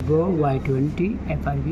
গো Y20 FRV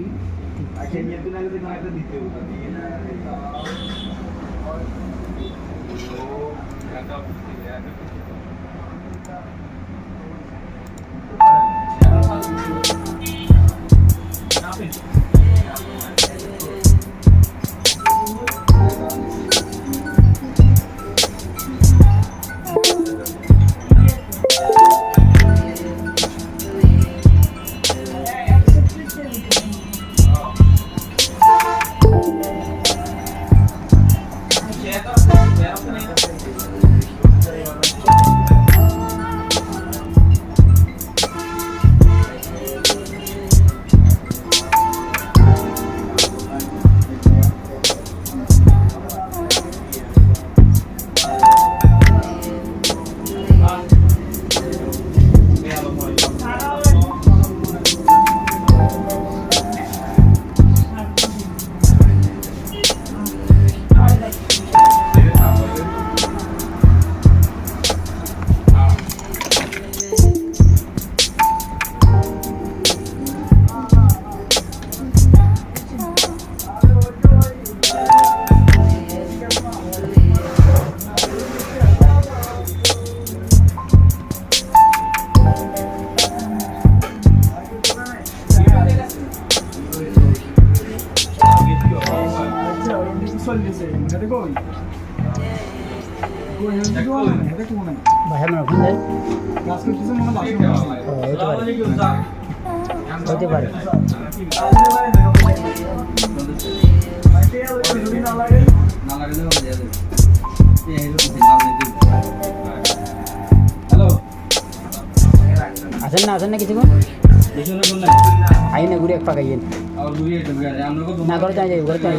ভাই আমরা কোন যাই হতে পারে আসেন না কিছুক্ষণ আই না ঘুরে এক পাকাইয়েন না ঘরে যাই ঘরে যাই